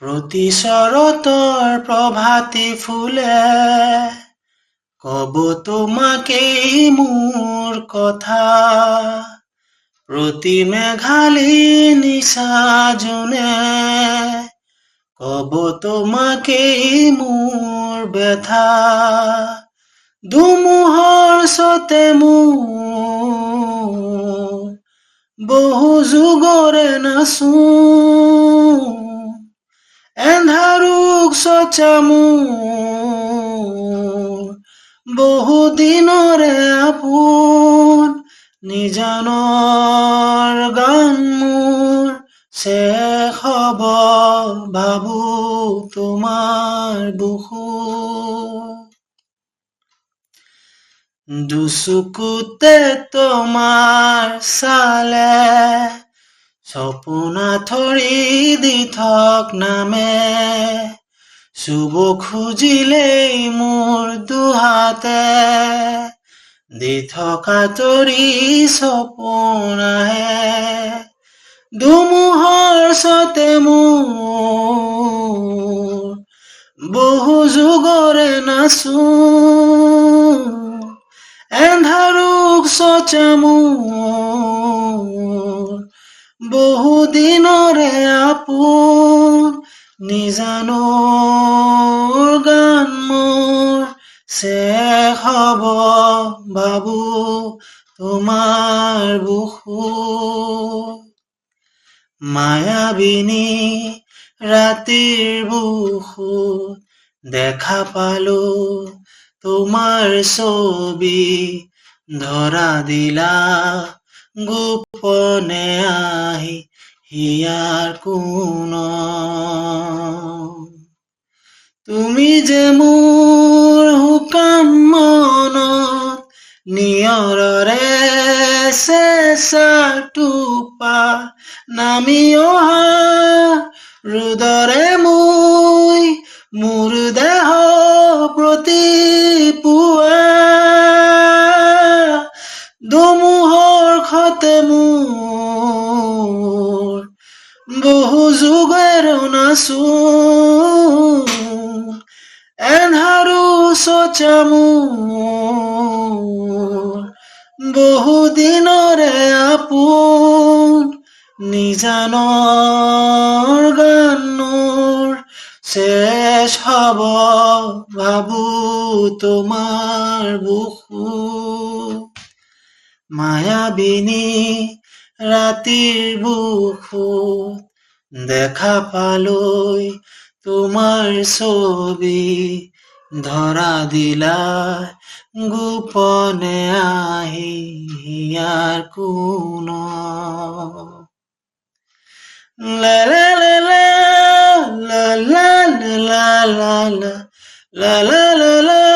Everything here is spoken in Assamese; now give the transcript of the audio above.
প্ৰতি শৰতৰ প্ৰভাতী ফুলে কব তোমাকেই মোৰ কথা, প্ৰতি মেঘালী নিশা জোনে কব তোমাকেই মোৰ ব্যথা, ধুমুহাৰ স্ৰোতে মোৰ বহু যুগৰে নাচো, এন্ধাৰুক চচা মোৰ বহু দিনৰে আপোন, নিজানৰ গান মোৰ শেষ হব ভাবো তোমাৰ বুকুত, দুচকুতে তোমাৰ চালে সপোনা থৰি দি থক নামে, চুব খুজিলেই মোৰ দুহাতে দি থকা তৰি সপোন আহে, ধুমুহাৰ স্ৰোতে মোৰ বহু যুগৰে নাচো, এন্ধাৰুক চচা মোৰ বহু দিনৰে আপোন, নিজানৰ গান মোৰ শেষ হব ভাবো তোমাৰ বুকুত, মায়াবিনী ৰাতিৰ বুকুত দেখা পালো তোমাৰ ছবি, ধৰা দিলা গোপনে আহি হিয়াৰ কোণত, তুমি যে মোৰ শুকান মনত নিয়ৰৰে চেঁচা টোপাল নামি অহা ৰোদৰে মোৰ দেহ প্ৰতি পুৱা, ধুমুহাৰ খতে মোৰ বহু যুগৰে নাচো, এন্ধাৰু চচা মোৰ বহু দিনৰে আপোন, নিজানৰ গান মোৰ শেষ হব ভাবো তোমাৰ বুকুত, মায়াবিনী ৰাতিৰ বুকুত দেখা পালৈ তোমাৰ ছবি, ধৰা দিলা গোপনে আহি হিয়াৰ কোণত, লা লা লা লা লা লা লা লা লা লা লা লা লা